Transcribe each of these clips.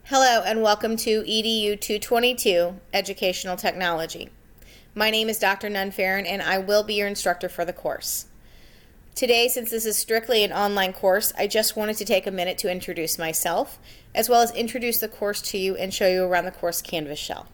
Hello and welcome to EDU 222, Educational Technology. My name is Dr. Nunn-Faron and I will be your instructor for the course. Today, since this is strictly an online course, I just wanted to take a minute to introduce myself, as well as introduce the course to you and show you around the course Canvas shell.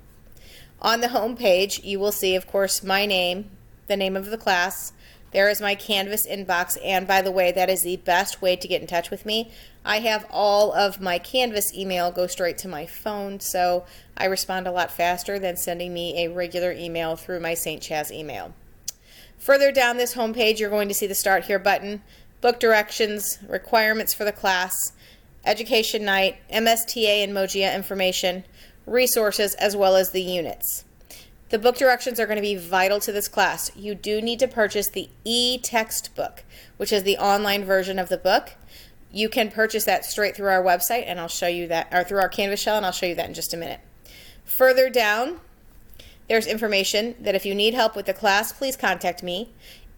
On the home page, you will see, of course, my name, the name of the class. There is my Canvas inbox, and by the way, that is the best way to get in touch with me. I have all of my Canvas email go straight to my phone, so I respond a lot faster than sending me a regular email through my St. Chaz email. Further down this home page, you're going to see the Start Here button, book directions, requirements for the class, education night, MSTA and Mojia information, resources, as well as the units. The book directions are going to be vital to this class. You do need to purchase the e-textbook, which is the online version of the book. You can purchase that straight through our website, and I'll show you that, or through our Canvas shell, and I'll show you that in just a minute. Further down, there's information that if you need help with the class, please contact me.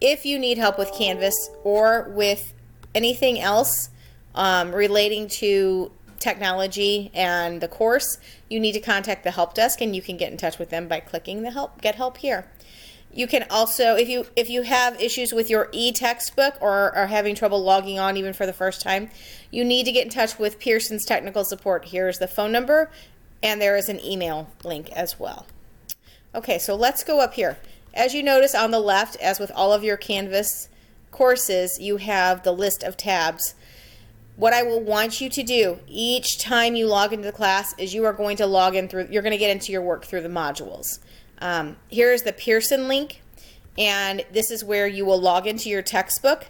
If you need help with Canvas or with anything else relating to technology and the course, you need to contact the help desk, and you can get in touch with them by clicking the Get Help here. You can also, if you have issues with your e-textbook or are having trouble logging on even for the first time, you need to get in touch with Pearson's technical support. Here's the phone number, and there is an email link as well. Okay, so let's go up here. As you notice on the left, as with all of your Canvas courses, you have the list of tabs. What I will want you to do each time you log into the class is you are going to log in through, you're going to get into your work through the modules. Here's the Pearson link, and this is where you will log into your textbook.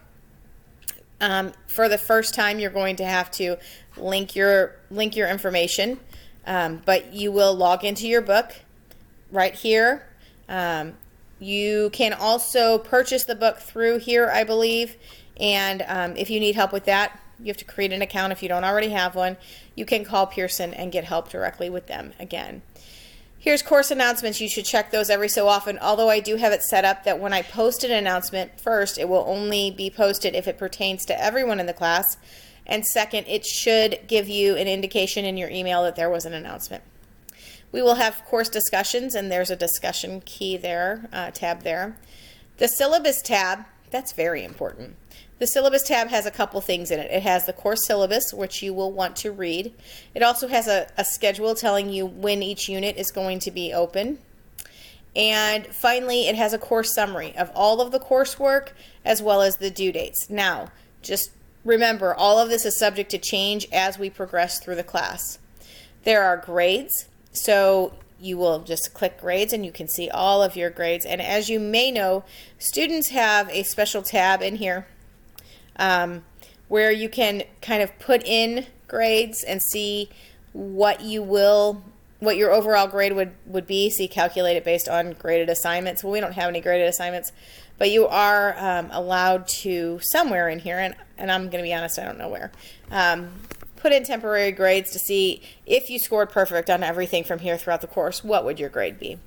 For the first time, you're going to have to link your information, but you will log into your book right here. You can also purchase the book through here, I believe, and if you need help with that, you have to create an account if you don't already have one. You can call Pearson and get help directly with them again. Here's course announcements. You should check those every so often, although I do have it set up that when I post an announcement, first, it will only be posted if it pertains to everyone in the class, and second, it should give you an indication in your email that there was an announcement. We will have course discussions, and there's a discussion key there, tab there. The syllabus tab, that's very important. The syllabus tab has a couple things in it. It has the course syllabus, which you will want to read. It also has a schedule telling you when each unit is going to be open. And finally, it has a course summary of all of the coursework as well as the due dates. Now, just remember, all of this is subject to change as we progress through the class. There are grades, so you will just click grades and you can see all of your grades. And as you may know, students have a special tab in here where you can kind of put in grades and see what your overall grade would be. So you calculate it based on graded assignments. Well, we don't have any graded assignments, but you are allowed to somewhere in here, and I'm going to be honest, I don't know where, put in temporary grades to see if you scored perfect on everything from here throughout the course, what would your grade be.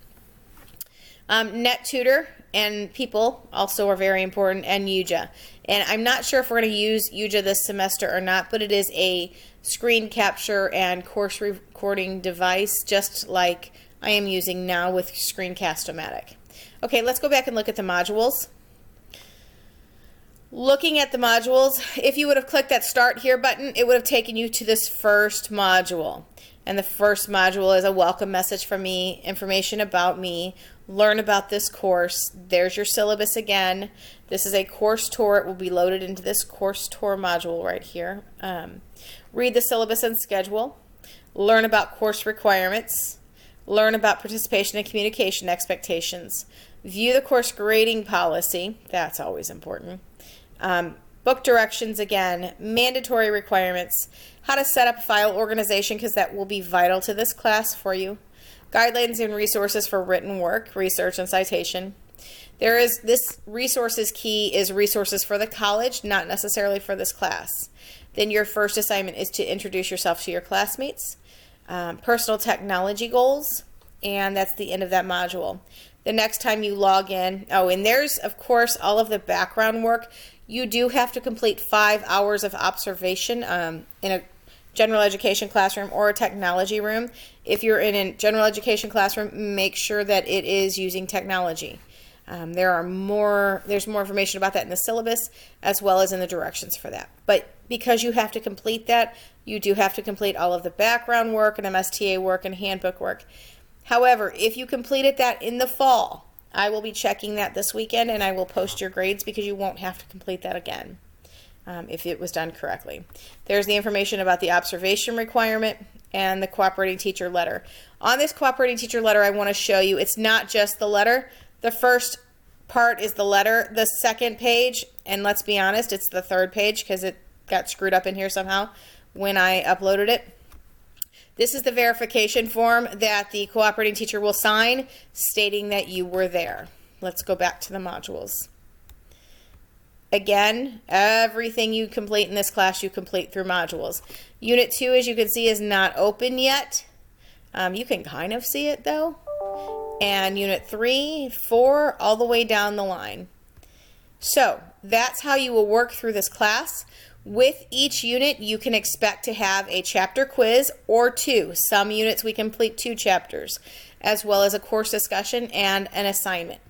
Net Tutor and People also are very important, and UJA. And I'm not sure if we're going to use UJA this semester or not, but it is a screen capture and course recording device, just like I am using now with Screencast-O-Matic. Okay, let's go back and look at the modules. Looking at the modules, if you would have clicked that Start Here button, it would have taken you to this first module. And the first module is a welcome message from me, information about me, learn about this course. There's your syllabus again. This is a course tour. It will be loaded into this course tour module right here. Read the syllabus and schedule. Learn about course requirements. Learn about participation and communication expectations. View the course grading policy. That's always important. Book directions again, mandatory requirements, how to set up file organization, because that will be vital to this class for you, guidelines and resources for written work, research, and citation. This resources key is resources for the college, not necessarily for this class. Then your first assignment is to introduce yourself to your classmates, personal technology goals, and that's the end of that module. The next time you log in, and there's, of course, all of the background work. You do have to complete 5 hours of observation in general education classroom or a technology room. If you're in a general education classroom, make sure that it is using technology. There's more information about that in the syllabus as well as in the directions for that. But because you have to complete that, you do have to complete all of the background work and MSTA work and handbook work. However, if you completed that in the fall, I will be checking that this weekend and I will post your grades because you won't have to complete that again if it was done correctly. There's the information about the observation requirement and the cooperating teacher letter. On this cooperating teacher letter, I want to show you it's not just the letter. The first part is the letter. The second page, and let's be honest, it's the third page because it got screwed up in here somehow when I uploaded it. This is the verification form that the cooperating teacher will sign stating that you were there. Let's go back to the modules. Again, everything you complete in this class you complete through modules. Unit 2, as you can see, is not open yet. You can kind of see it though. And Unit 3, 4, all the way down the line. So that's how you will work through this class. With each unit, you can expect to have a chapter quiz or 2. Some units we complete 2 chapters, as well as a course discussion and an assignment.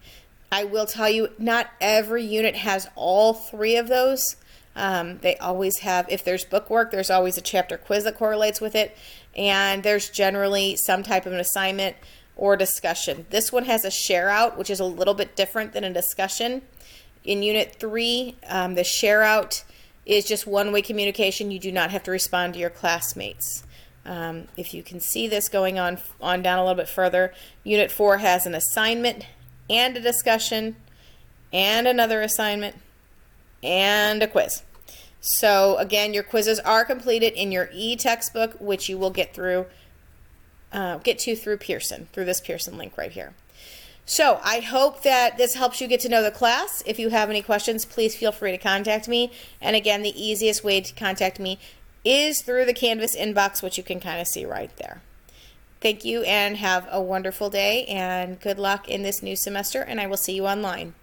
I will tell you, not every unit has all 3 of those. They always have, if there's book work, there's always a chapter quiz that correlates with it, and there's generally some type of an assignment or discussion. This one has a share out, which is a little bit different than a discussion. In Unit 3, the share out is just one-way communication. You do not have to respond to your classmates. If you can see this going on down a little bit further, Unit 4 has an assignment and a discussion and another assignment and a quiz. So again, your quizzes are completed in your e-textbook, which you will get to through Pearson, through this Pearson link right here. So I hope that this helps you get to know the class. If you have any questions, please feel free to contact me. And again, the easiest way to contact me is through the Canvas inbox, which you can kind of see right there. Thank you and have a wonderful day and good luck in this new semester, and I will see you online.